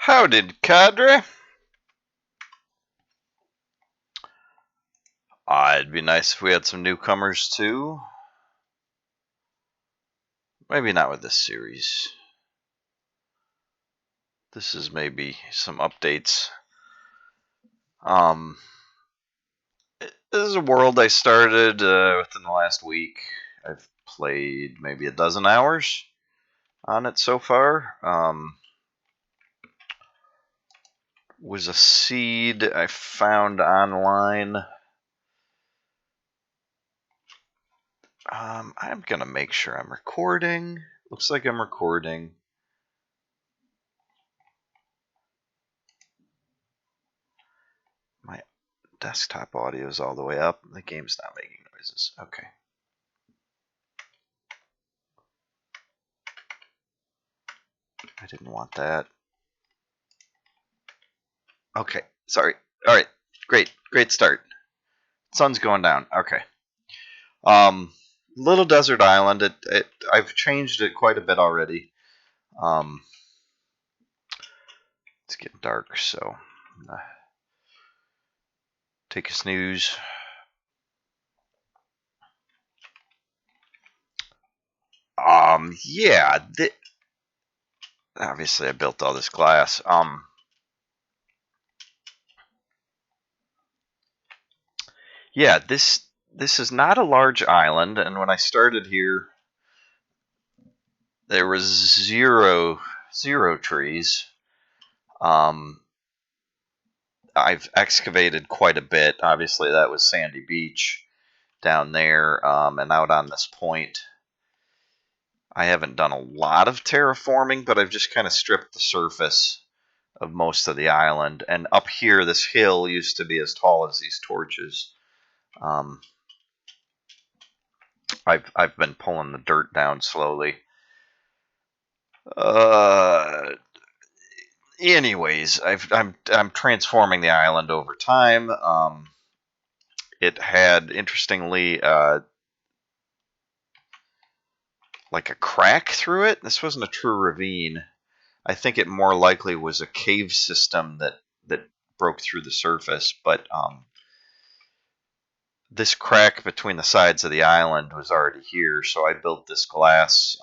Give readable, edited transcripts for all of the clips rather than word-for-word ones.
How did cadre? It'd be nice if we had some newcomers too. Maybe not with this series. This is maybe some updates. This is a world I started within the last week. I've played maybe a dozen hours on it so far. Was a seed I found online. I'm gonna make sure I'm recording. Looks like I'm recording. My desktop audio is all the way up. The game's not making noises. Okay. I didn't want that. Okay, sorry. All right, great start. Sun's going down. Okay. Little desert island. I've changed it quite a bit already. It's getting dark, so I'm gonna take a snooze. Yeah. Obviously, I built all this glass. Yeah. This is not a large island, and when I started here, there was zero trees. I've excavated quite a bit. Obviously, that was Sandy Beach down there, and out on this point. I haven't done a lot of terraforming, but I've just kind of stripped the surface of most of the island. And up here, this hill used to be as tall as these torches. I've been pulling the dirt down slowly. Anyways, I'm transforming the island over time. It had, interestingly, like a crack through it. This wasn't a true ravine. I think it more likely was a cave system that broke through the surface. But this crack between the sides of the island was already here, so I built this glass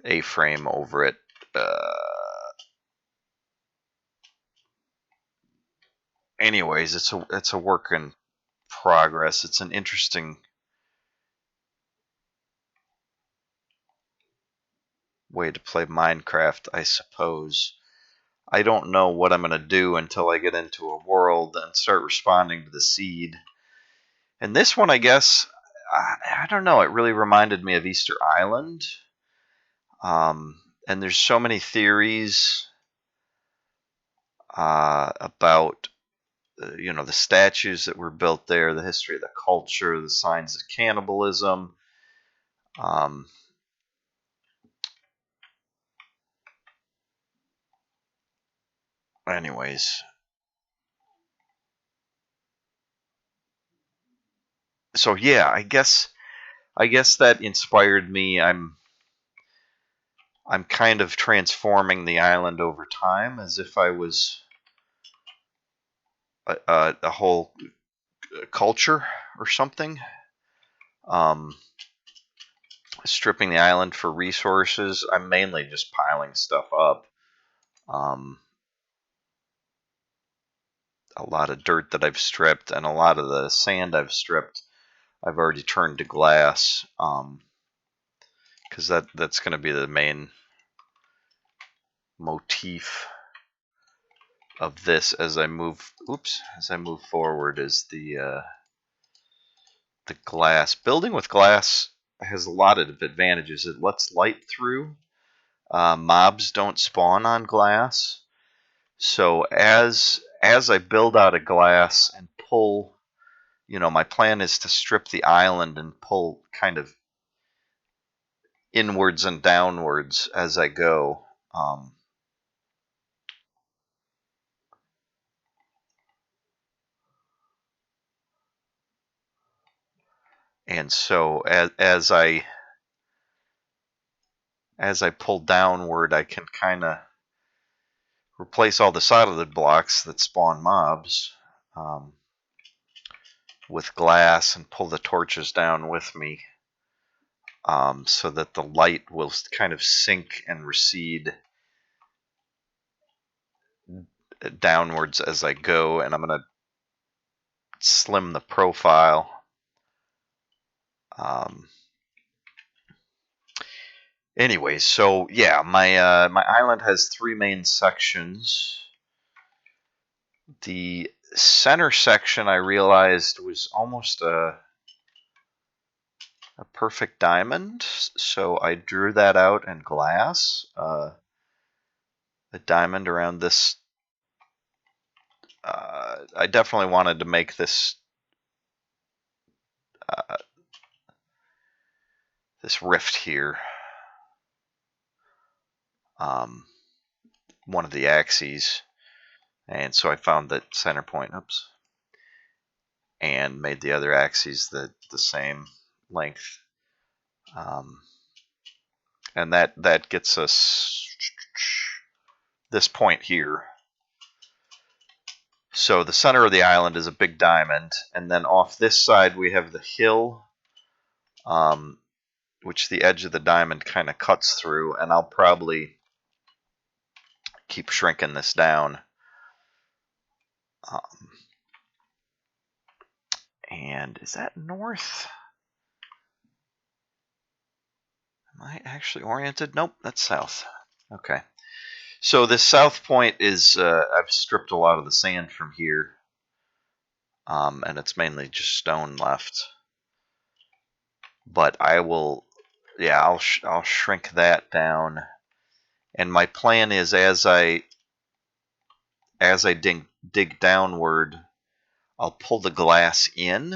A-frame over it. Anyways, it's a work in progress. It's an interesting way to play Minecraft, I suppose. I don't know what I'm going to do until I get into a world and start responding to the seed. And this one, I guess, I don't know. It really reminded me of Easter Island. And there's so many theories about, the statues that were built there, the history of the culture, the signs of cannibalism. Anyways, so yeah, I guess that inspired me. I'm kind of transforming the island over time as if I was a whole culture or something. Stripping the island for resources. I'm mainly just piling stuff up. A lot of dirt that I've stripped and a lot of the sand I've stripped, I've already turned to glass. Because that's going to be the main motif of this as I move. As I move forward, is the glass. Building with glass has a lot of advantages. It lets light through. Mobs don't spawn on glass. So as I build out of glass and pull, my plan is to strip the island and pull kind of inwards and downwards as I go. And so as I as I pull downward, I can kind of replace all the solid blocks that spawn mobs with glass and pull the torches down with me, so that the light will kind of sink and recede downwards as I go. And I'm going to slim the profile. Anyway, so yeah, my my island has 3 main sections. The center section, I realized, was almost a perfect diamond, so I drew that out in glass. A diamond around this. I definitely wanted to make this this rift here one of the axes, and so I found that center point. Oops. And made the other axes the same length. And that gets us this point here. So the center of the island is a big diamond, and then off this side we have the hill, which the edge of the diamond kind of cuts through, and I'll probably keep shrinking this down. And is that north? Am I actually oriented? Nope, that's south. Okay. So this south point is, I've stripped a lot of the sand from here, and it's mainly just stone left. But I will, yeah, I'll shrink that down. And my plan is, as I dig downward, I'll pull the glass in,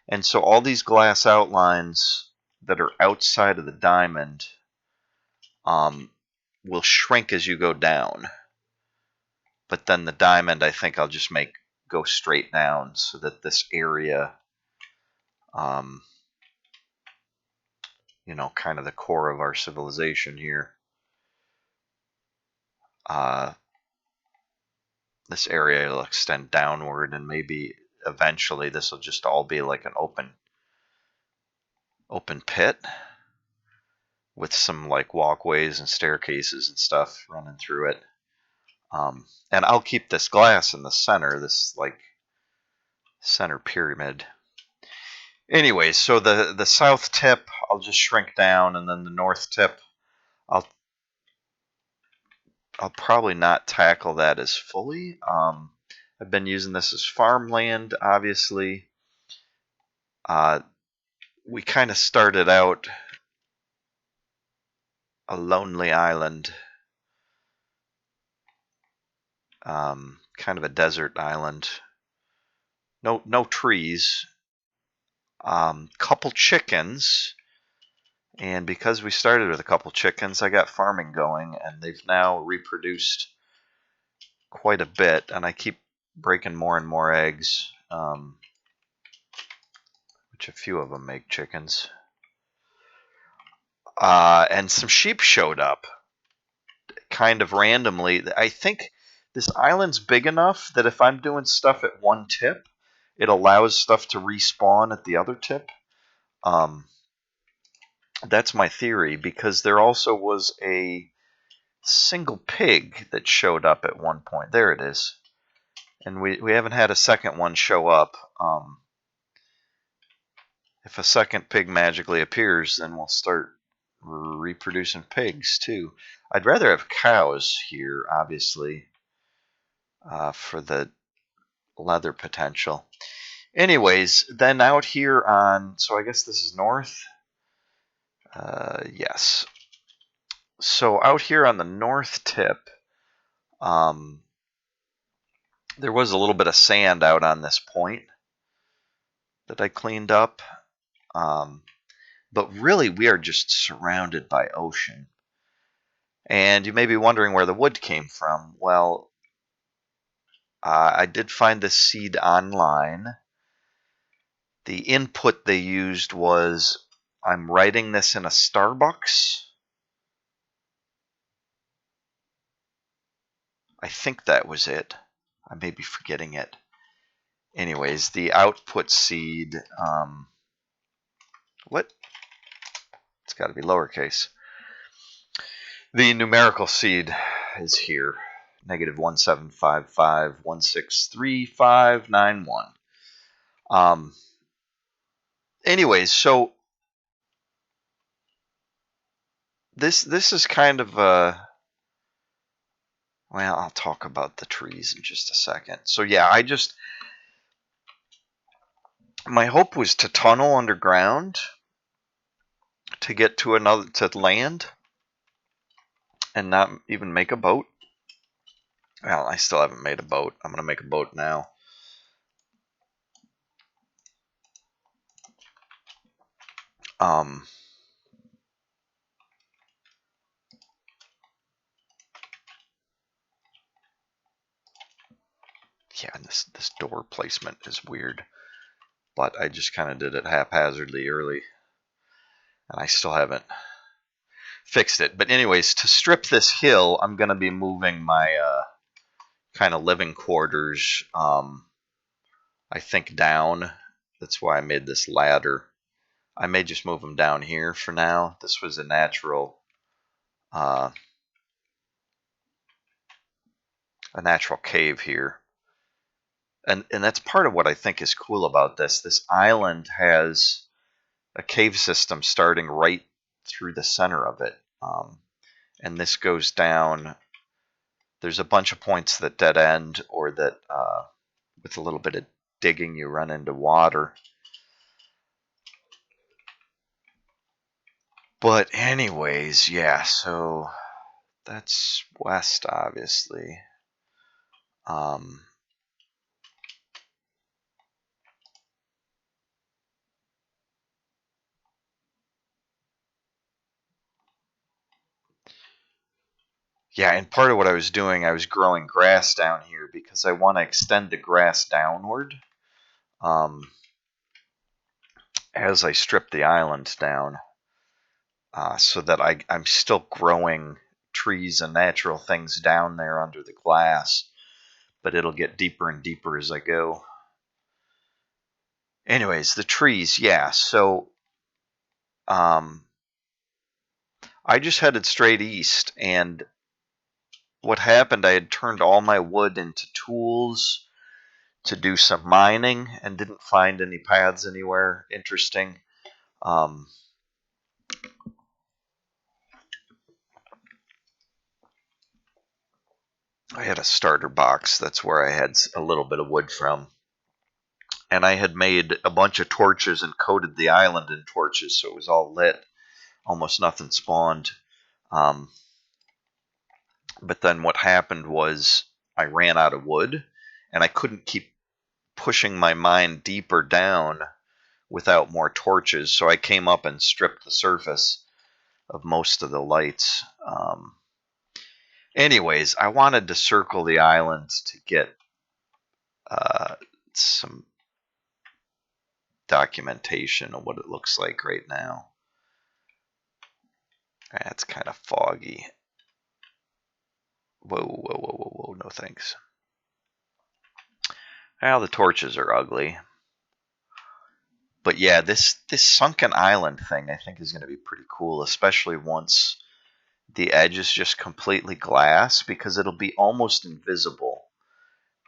and so all these glass outlines that are outside of the diamond will shrink as you go down. But then the diamond, I think I'll just make go straight down, so that this area, you know, kind of the core of our civilization here, this area will extend downward, and maybe eventually this will just all be like an open pit with some like walkways and staircases and stuff running through it. And I'll keep this glass in the center, this like center pyramid. Anyway, so the south tip I'll just shrink down, and then the north tip I'll probably not tackle that as fully. I've been using this as farmland, obviously. We kind of started out a lonely island, kind of a desert island. No trees. Couple chickens, and because we started with a couple chickens, I got farming going, and they've now reproduced quite a bit, and I keep breaking more and more eggs, which a few of them make chickens. And some sheep showed up kind of randomly. I think this island's big enough that if I'm doing stuff at one tip, it allows stuff to respawn at the other tip. That's my theory, because there also was a single pig that showed up at one point. There it is. And we haven't had a second one show up. If a second pig magically appears, then we'll start reproducing pigs too. I'd rather have cows here, obviously, for the leather potential. Anyways, then out here on, so I guess this is north. Yes. So out here on the north tip, there was a little bit of sand out on this point that I cleaned up. But really, we are just surrounded by ocean. And you may be wondering where the wood came from. Well, I did find this seed online. The input they used was, I'm writing this in a Starbucks, I think that was it. I may be forgetting it. Anyways, the output seed, what? It's got to be lowercase. The numerical seed is here. -1755163591. Anyways, so this is kind of a, well, I'll talk about the trees in just a second. So yeah, my hope was to tunnel underground to get to land and not even make a boat. Well, I still haven't made a boat. I'm gonna make a boat now. Yeah, and this door placement is weird, but I just kind of did it haphazardly early, and I still haven't fixed it. But anyways, to strip this hill, I'm gonna be moving my kind of living quarters. I think down. That's why I made this ladder. I may just move them down here for now. This was a natural cave here. And that's part of what I think is cool about this. This island has a cave system starting right through the center of it. And this goes down. There's a bunch of points that dead end, or that with a little bit of digging you run into water. But anyways, yeah, so that's west, obviously. Yeah, and part of what I was doing, I was growing grass down here because I want to extend the grass downward as I strip the island down, so that I'm still growing trees and natural things down there under the glass, but it'll get deeper and deeper as I go. Anyways, the trees, yeah, so I just headed straight east, and what happened, I had turned all my wood into tools to do some mining and didn't find any paths anywhere interesting. I had a starter box. That's where I had a little bit of wood from. And I had made a bunch of torches and coated the island in torches, so it was all lit. Almost nothing spawned. But then what happened was I ran out of wood, and I couldn't keep pushing my mine deeper down without more torches, so I came up and stripped the surface of most of the lights. Anyways, I wanted to circle the island to get some documentation of what it looks like right now. That's kind of foggy. Whoa, whoa, whoa, whoa, whoa, no thanks. Well, the torches are ugly. But yeah, this sunken island thing I think is going to be pretty cool, especially once the edge is just completely glass, because it'll be almost invisible,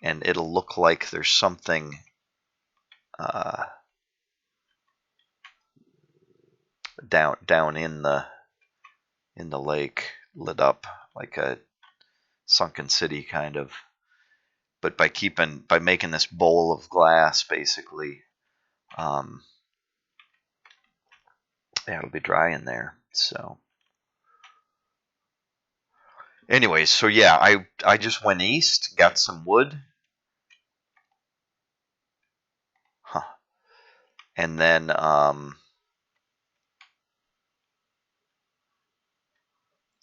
and it'll look like there's something down in the lake, lit up like a sunken city kind of. But by making this bowl of glass, basically, yeah, it'll be dry in there. So, anyways, so yeah, I just went east, got some wood, and then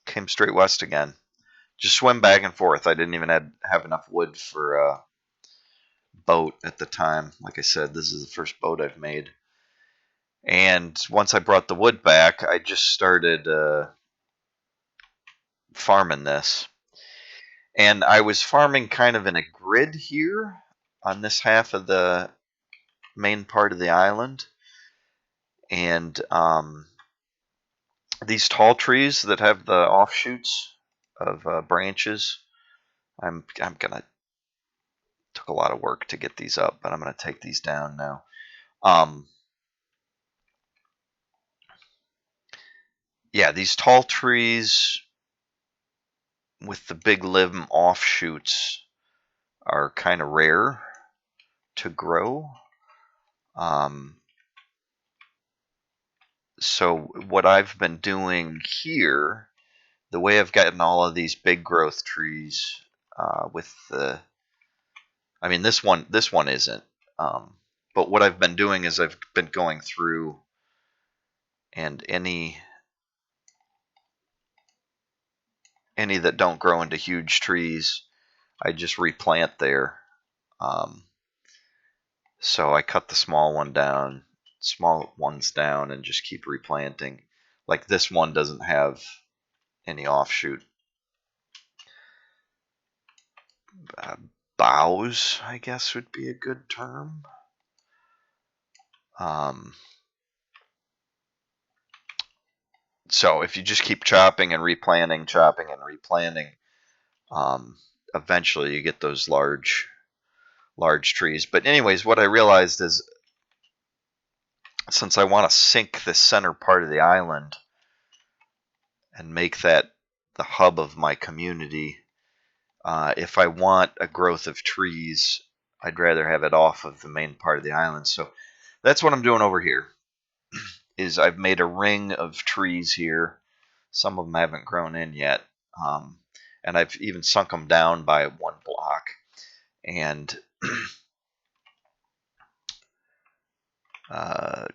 came straight west again. Just swim back and forth. I didn't even have enough wood for a boat at the time. Like I said, this is the first boat I've made. And once I brought the wood back, I just started farming this. And I was farming kind of in a grid here on this half of the main part of the island. And these tall trees that have the offshoots of branches, I'm gonna took a lot of work to get these up, but I'm gonna take these down now. Yeah, these tall trees with the big limb offshoots are kind of rare to grow. So what I've been doing here, the way I've gotten all of these big growth trees with the, I mean this one isn't, but what I've been doing is I've been going through and any that don't grow into huge trees, I just replant there. So I cut the small ones down, and just keep replanting. Like this one doesn't have any offshoot boughs, I guess would be a good term. So if you just keep chopping and replanting, eventually you get those large trees. But anyways, what I realized is, since I want to sink the center part of the island and make that the hub of my community, if I want a growth of trees, I'd rather have it off of the main part of the island. So that's what I'm doing over here. Is I've made a ring of trees here. Some of them haven't grown in yet, and I've even sunk them down by 1 block. And yeah,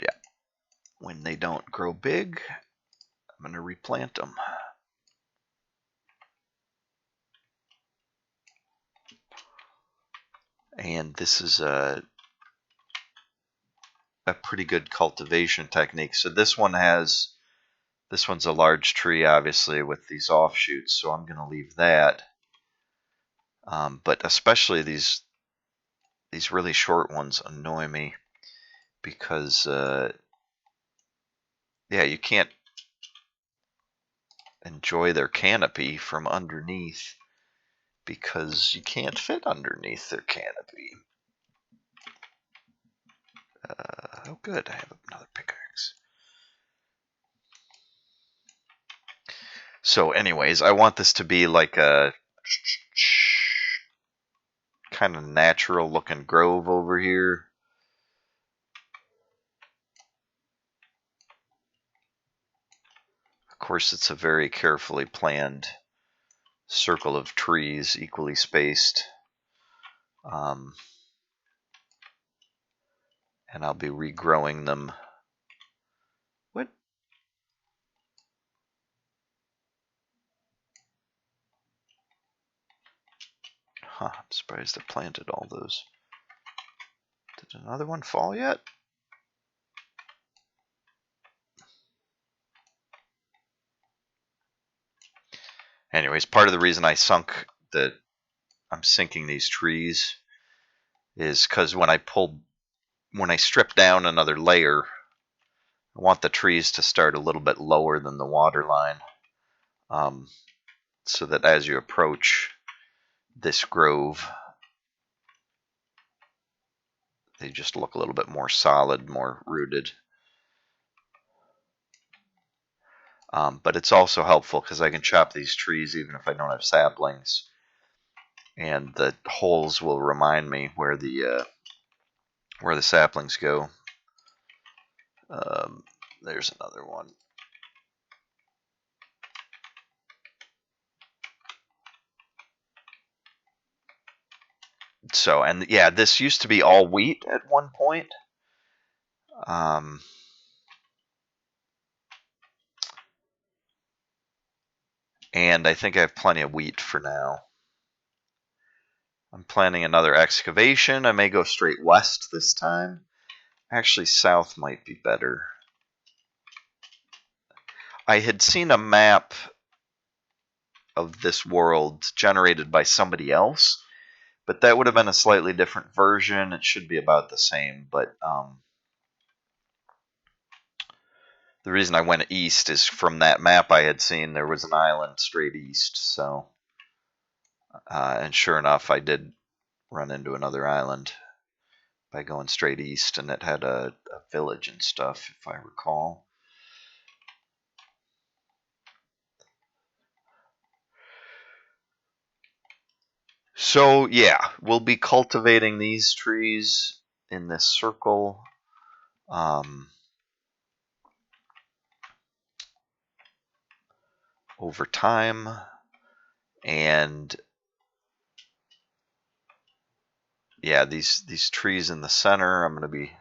when they don't grow big, I'm going to replant them. And this is a pretty good cultivation technique. So this one's a large tree, obviously, with these offshoots, so I'm going to leave that. But especially these really short ones annoy me, because yeah, you can't enjoy their canopy from underneath because you can't fit underneath their canopy. Oh good, I have another pickaxe. So anyways, I want this to be like a kind of natural looking grove over here. Of course, it's a very carefully planned circle of trees, equally spaced. And I'll be regrowing them. What? Huh, I'm surprised I planted all those. Did another one fall yet? Anyways, part of the reason I'm sinking these trees is because when I strip down another layer, I want the trees to start a little bit lower than the water line, so that as you approach this grove, they just look a little bit more solid, more rooted. But it's also helpful because I can chop these trees even if I don't have saplings, and the holes will remind me where the saplings go. There's another one. So, and yeah, this used to be all wheat at one point. And I think I have plenty of wheat for now. I'm planning another excavation. I may go straight west this time. Actually, south might be better. I had seen a map of this world generated by somebody else. But that would have been a slightly different version. It should be about the same, but the reason I went east is from that map I had seen, there was an island straight east. So, and sure enough, I did run into another island by going straight east, and it had a village and stuff, if I recall. So yeah, we'll be cultivating these trees in this circle. Over time, and yeah, these trees in the center, I'm going to be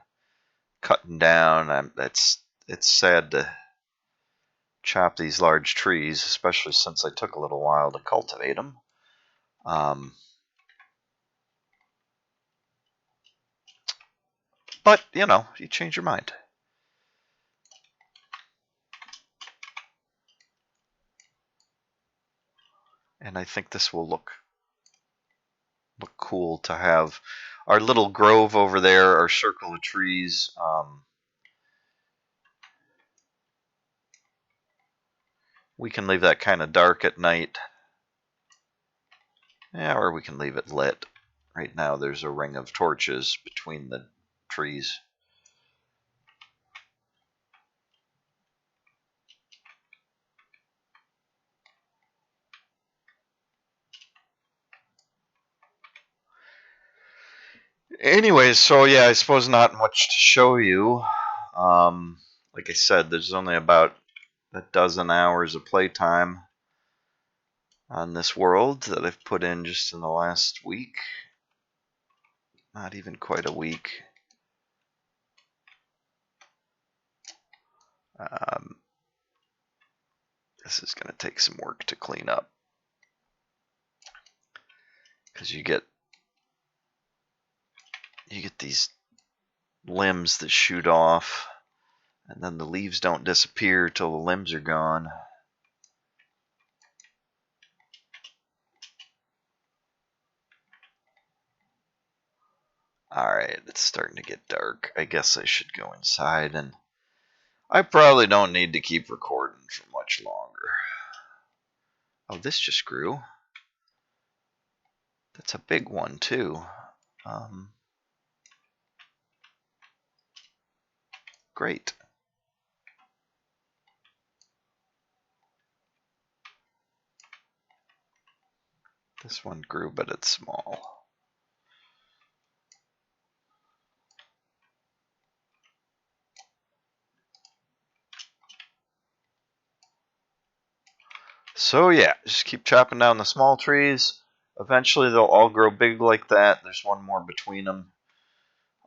cutting down. It's sad to chop these large trees, especially since I took a little while to cultivate them. But you know, you change your mind, and I think this will look cool to have our little grove over there, our circle of trees. We can leave that kind of dark at night. Yeah, or we can leave it lit. Right now there's a ring of torches between the trees. Anyways, so yeah, I suppose not much to show you. Like I said, there's only about a dozen hours of playtime on this world that I've put in just in the last week. Not even quite a week. This is going to take some work to clean up, because you get these limbs that shoot off, and then the leaves don't disappear till the limbs are gone. Alright, it's starting to get dark. I guess I should go inside, and I probably don't need to keep recording for much longer. Oh, this just grew. That's a big one, too. Great. This one grew, but it's small. So yeah, just keep chopping down the small trees. Eventually they'll all grow big like that. There's one more between them.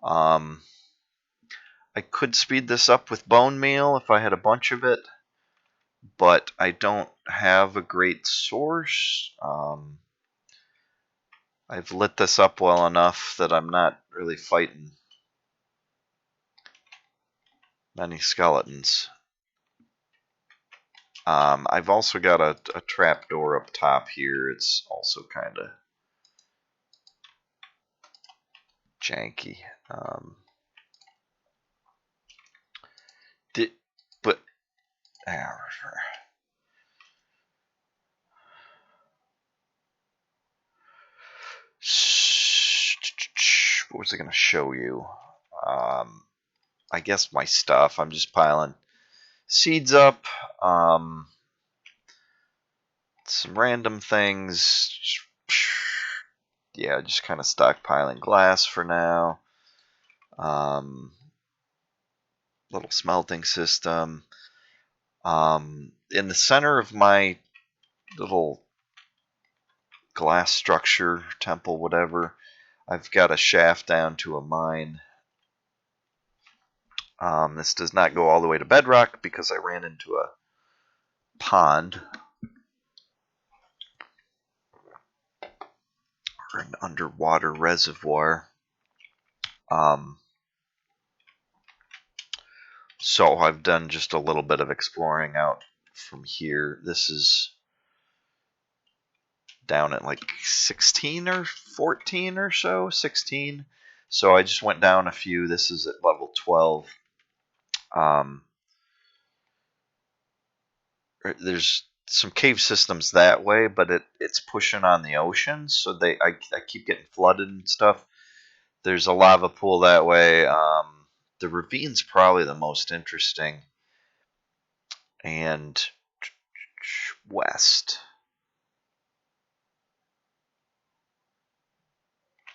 I could speed this up with bone meal if I had a bunch of it, but I don't have a great source. I've lit this up well enough that I'm not really fighting many skeletons. I've also got a trap door up top here. It's also kind of janky. But what was I going to show you? I guess my stuff. I'm just piling seeds up. Some random things. Yeah, just kind of stockpiling glass for now. Little smelting system. In the center of my little glass structure, temple, whatever, I've got a shaft down to a mine. This does not go all the way to bedrock because I ran into a pond, or an underwater reservoir. So I've done just a little bit of exploring out from here. This is down at like 16 or 14 or so, 16. So I just went down a few. This is at level 12. There's some cave systems that way, but it's pushing on the ocean, so I keep getting flooded and stuff. There's a lava pool that way. The ravine's probably the most interesting. And west.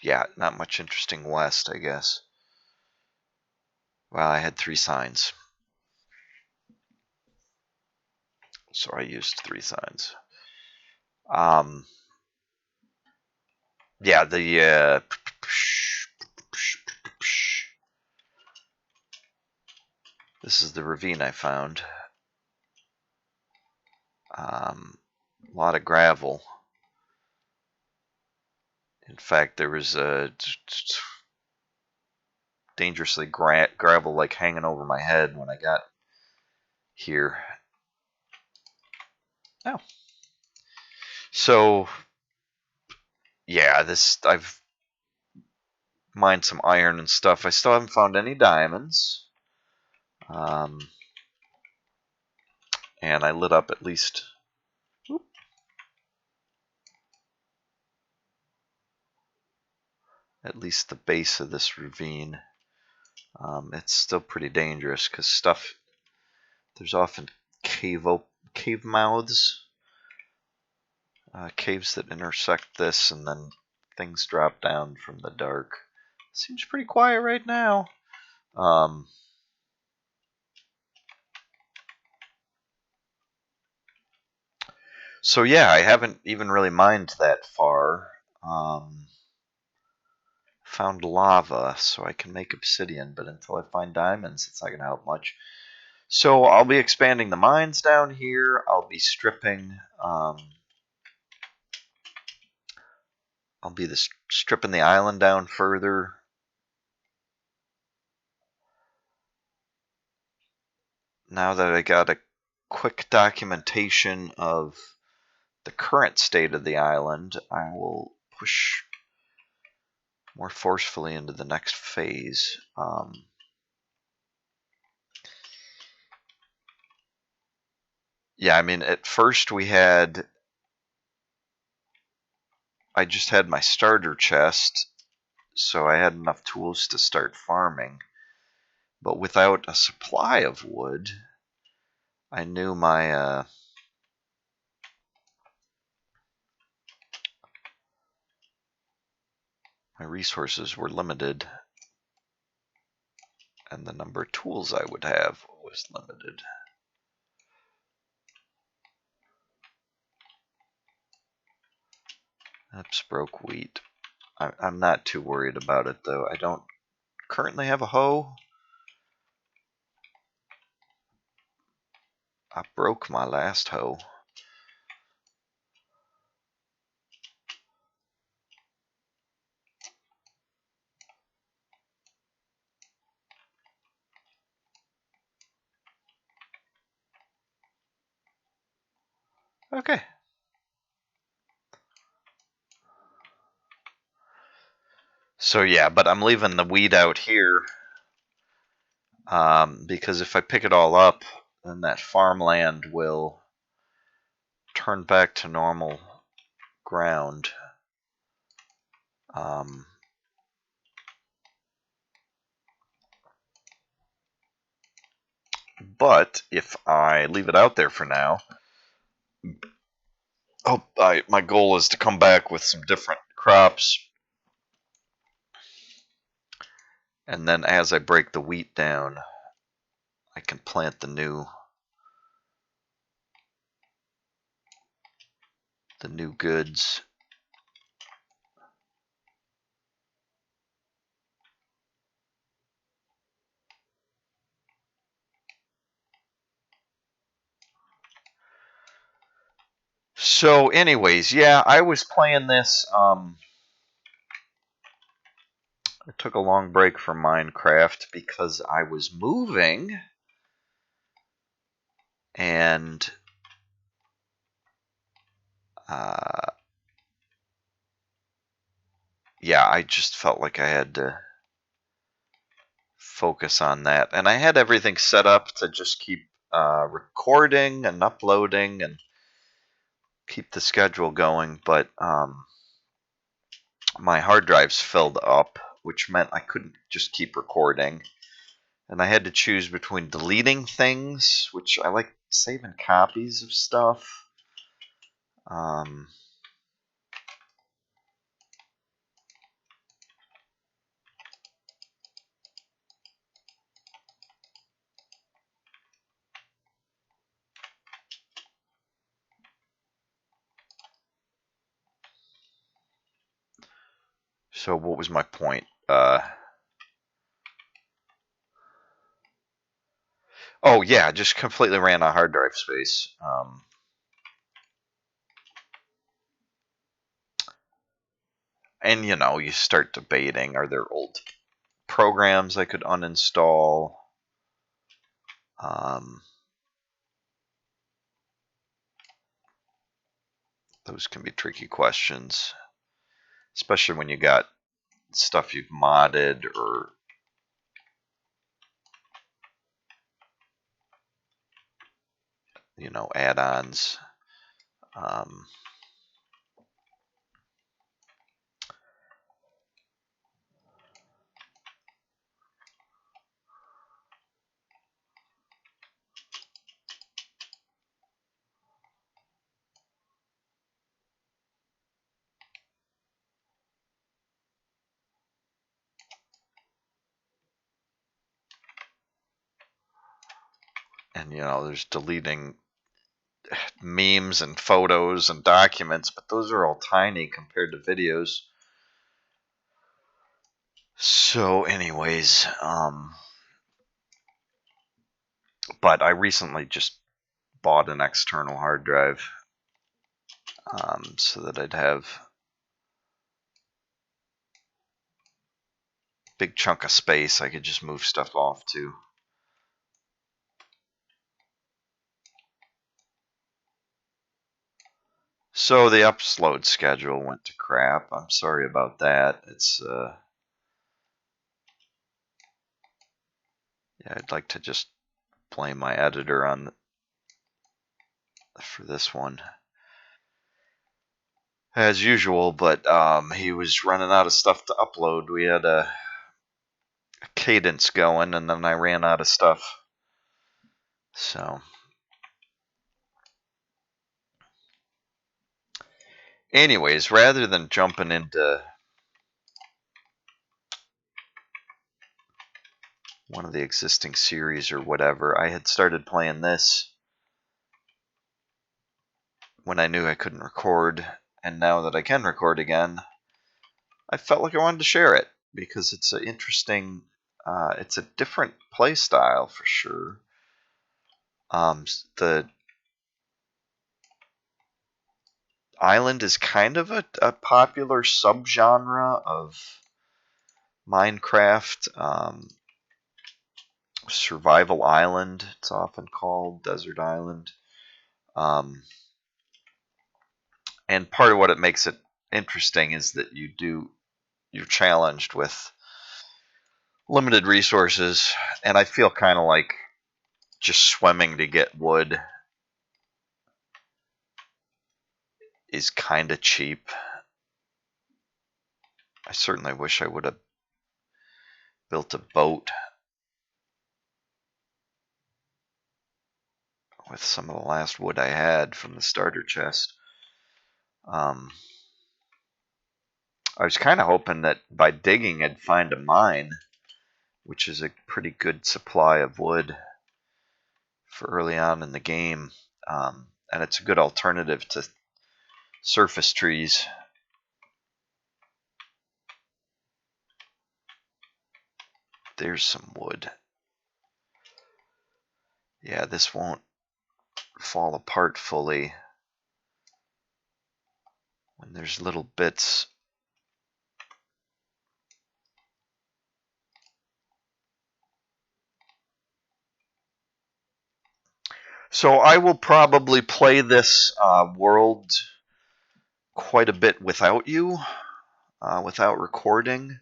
Yeah, not much interesting west, I guess. Well, I had 3 signs. So I used 3 signs. Yeah, this is the ravine I found. A lot of gravel. In fact, there was a dangerously gravel like hanging over my head when I got here. Oh. So, yeah, I've mined some iron and stuff. I still haven't found any diamonds. And I lit up at least the base of this ravine. It's still pretty dangerous because there's often cave mouths, caves that intersect this, and then things drop down from the dark. Seems pretty quiet right now. So yeah, I haven't even really mined that far. Found lava, so I can make obsidian, but until I find diamonds, it's not going to help much. So I'll be expanding the mines down here. I'll be stripping. I'll be stripping the island down further. Now that I got a quick documentation of the current state of the island, I will push more forcefully into the next phase. Yeah, I mean, at first I just had my starter chest, so I had enough tools to start farming. But without a supply of wood, I knew my resources were limited, and the number of tools I would have was limited. Oops, broke wheat. I'm not too worried about it, though. I don't currently have a hoe. I broke my last hoe. Okay. So yeah, but I'm leaving the weed out here because if I pick it all up, then that farmland will turn back to normal ground. But if I leave it out there for now, my goal is to come back with some different crops. And then as I break the wheat down, I can plant the new goods. So anyways, yeah, I was playing this. I took a long break from Minecraft because I was moving, and yeah, I just felt like I had to focus on that. And I had everything set up to just keep recording and uploading and keep the schedule going, but my hard drives filled up, which meant I couldn't just keep recording. And I had to choose between deleting things, which I like saving copies of stuff. Um, so what was my point? Oh yeah, just completely ran out of hard drive space. And you start debating: are there old programs I could uninstall? Um, those can be tricky questions, especially when you got stuff you've modded or add-ons. Um, and there's deleting memes and photos and documents, but those are all tiny compared to videos. So anyways, but I recently just bought an external hard drive, so that I'd have a big chunk of space I could just move stuff off to. So the upload schedule went to crap. I'm sorry about that. It's yeah, I'd like to just blame my editor for this one, as usual, but he was running out of stuff to upload. We had a cadence going, and then I ran out of stuff. So anyways, rather than jumping into one of the existing series or whatever, I had started playing this when I knew I couldn't record, and now that I can record again, I felt like I wanted to share it because it's an interesting, it's a different play style for sure. The island is kind of a popular subgenre of Minecraft. Survival island, it's often called, desert island. Um, and part of what it makes it interesting is that you're challenged with limited resources, and I feel kind of like just swimming to get wood is kind of cheap. I certainly wish I would have built a boat with some of the last wood I had from the starter chest. Um, I was kind of hoping that by digging I'd find a mine, which is a pretty good supply of wood for early on in the game. And it's a good alternative to surface trees. There's some wood. Yeah, this won't fall apart fully when there's little bits. So I will probably play this world quite a bit without you. without recording.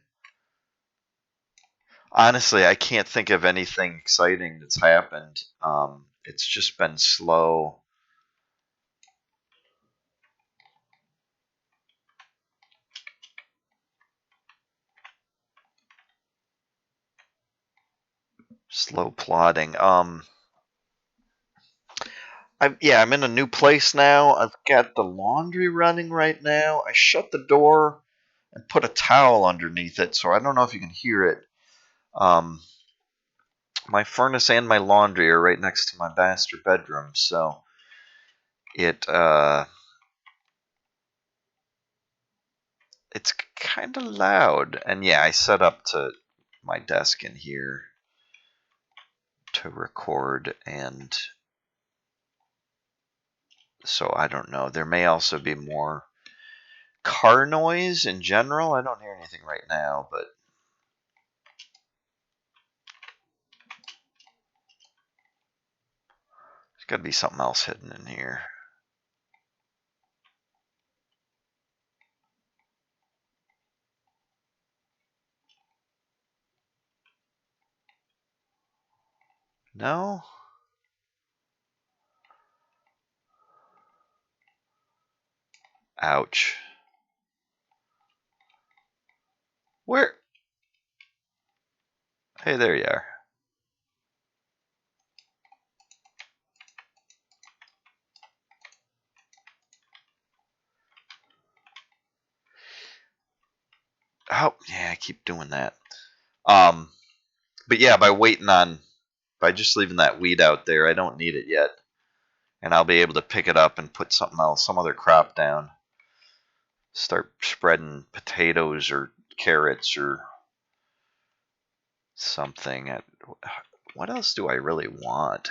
Honestly, I can't think of anything exciting that's happened. It's just been slow. Slow plodding. I'm in a new place now. I've got the laundry running right now. I shut the door and put a towel underneath it, so I don't know if you can hear it. Um, my furnace and my laundry are right next to my master bedroom, so it's kind of loud. And yeah, I set up to my desk in here to record, and so I don't know. There may also be more car noise in general. I don't hear anything right now, but there's got to be something else hidden in here. No? Ouch. Where? Hey, there you are. Oh, yeah, I keep doing that. But yeah, by just leaving that weed out there, I don't need it yet. And I'll be able to pick it up and put something else, some other crop down. Start spreading potatoes or carrots or something. What else do I really want?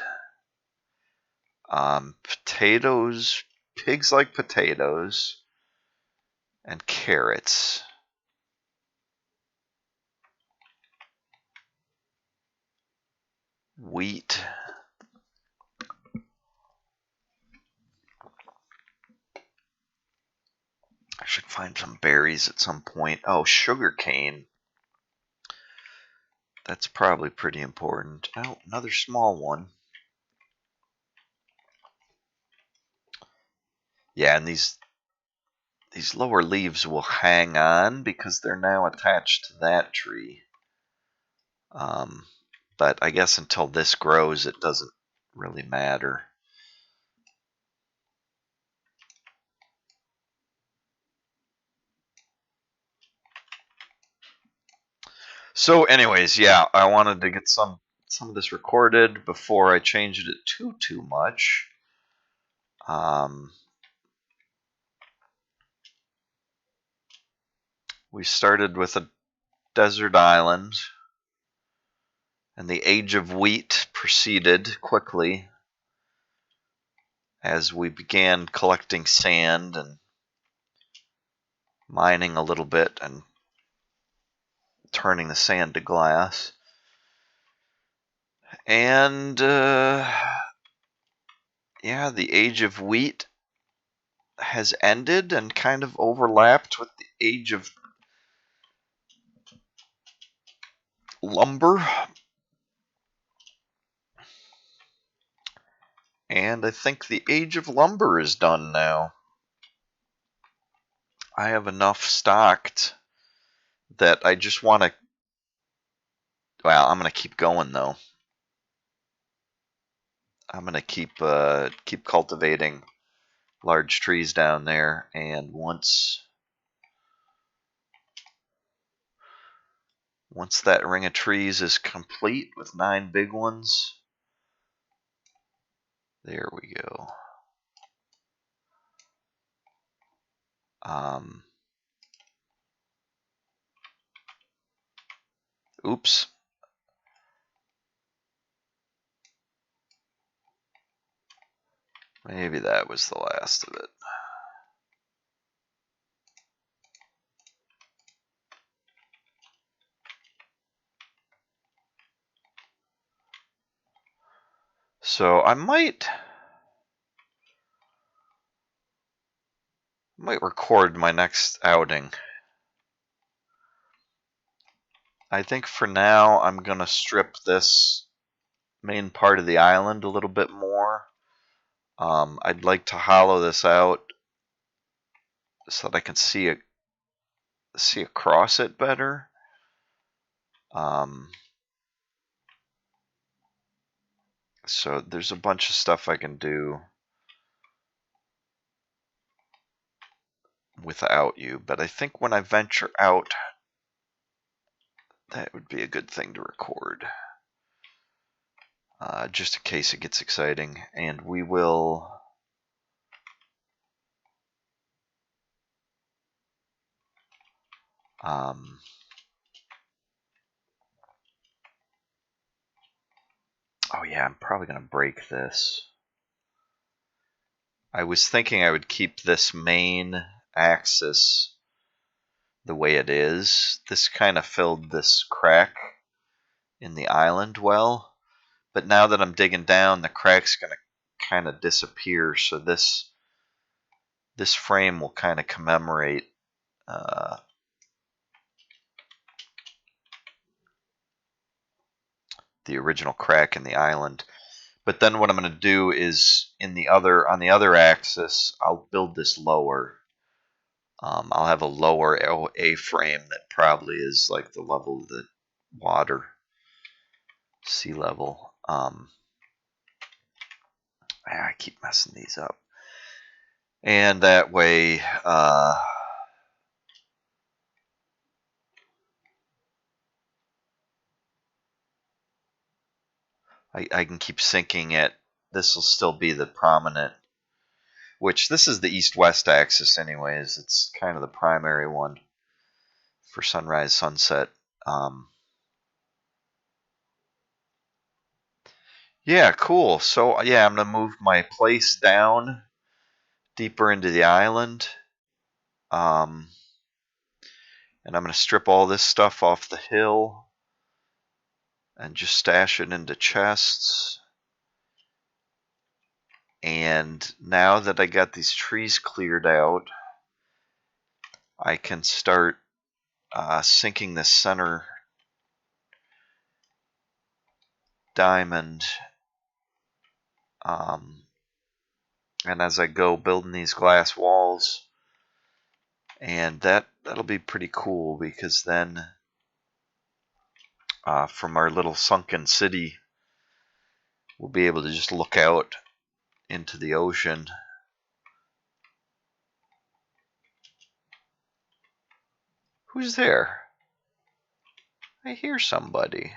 Potatoes. Pigs like potatoes. And carrots. Wheat. I should find some berries at some point. Oh, sugar cane. That's probably pretty important. Oh, another small one. Yeah, and these lower leaves will hang on because they're now attached to that tree. But I guess until this grows, it doesn't really matter. So, anyways, yeah, I wanted to get some of this recorded before I changed it too much. We started with a desert island, and the age of wheat proceeded quickly as we began collecting sand and mining a little bit and turning the sand to glass. And yeah, the age of wheat has ended and kind of overlapped with the age of lumber. And I think the age of lumber is done now. I have enough stocked that I just want to. Well, I'm going to keep going though. I'm going to keep cultivating large trees down there, and once that ring of trees is complete with 9 big ones, there we go. Oops. Maybe that was the last of it. So I might record my next outing I think for now I'm going to strip this main part of the island a little bit more. I'd like to hollow this out so that I can see across it better. So there's a bunch of stuff I can do without you, but I think when I venture out, that would be a good thing to record, just in case it gets exciting. And we will... oh yeah, I'm probably going to break this. I was thinking I would keep this main axis the way it is. This kind of filled this crack in the island well, but now that I'm digging down, the crack's going to kind of disappear, so this frame will kind of commemorate the original crack in the island. But then what I'm going to do is on the other axis, I'll build this lower. I'll have a lower A-frame that probably is like the level of the water, sea level. I keep messing these up. And that way, I can keep sinking it. This will still be the prominent, which this is the east-west axis anyways. It's kind of the primary one for sunrise, sunset. Yeah, cool. So yeah, I'm going to move my place down deeper into the island. And I'm going to strip all this stuff off the hill and just stash it into chests. And now that I got these trees cleared out, I can start sinking this center diamond. And as I go building these glass walls, and that'll be pretty cool, because then from our little sunken city, we'll be able to just look out into the ocean. Who's there? I hear somebody.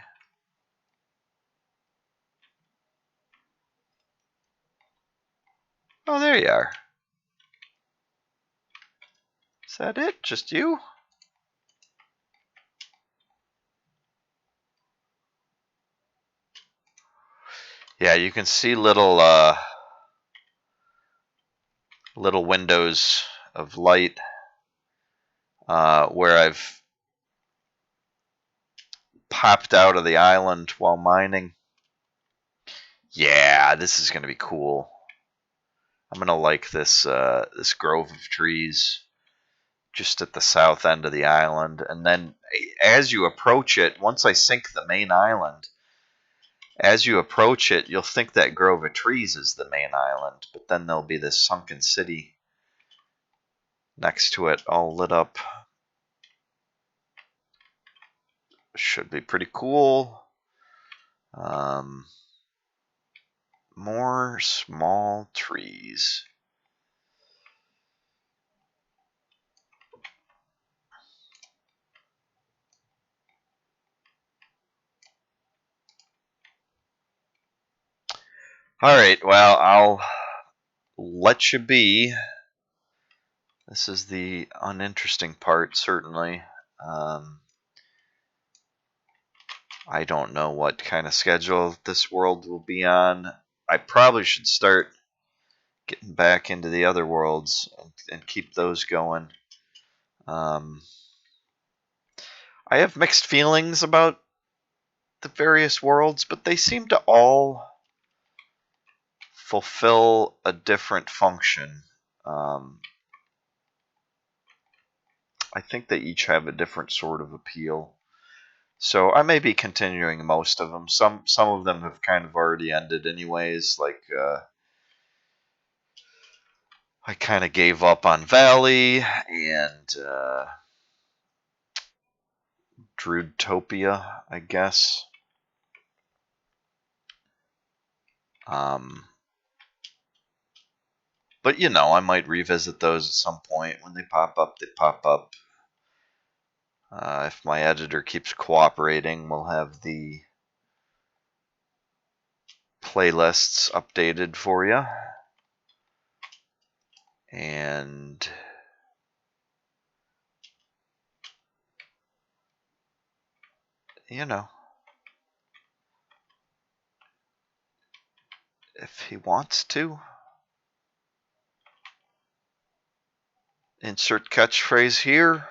Oh, there you are. Is that it? Just you? Yeah, you can see little windows of light where I've popped out of the island while mining. Yeah, this is going to be cool. I'm going to like this this grove of trees just at the south end of the island. And then as you approach it, once I sink the main island, as you approach it, you'll think that grove of trees is the main island, but then there'll be this sunken city next to it, all lit up. Should be pretty cool. More small trees. All right, well, I'll let you be. This is the uninteresting part, certainly. I don't know what kind of schedule this world will be on. I probably should start getting back into the other worlds and keep those going. I have mixed feelings about the various worlds, but they seem to all fulfill a different function. I think they each have a different sort of appeal. So I may be continuing most of them. Some of them have kind of already ended anyways. Like I kind of gave up on Valley and Drudtopia, I guess. But you know, I might revisit those at some point. When they pop up, they pop up. If my editor keeps cooperating, we'll have the playlists updated for you. And you know, if he wants to, insert catchphrase here.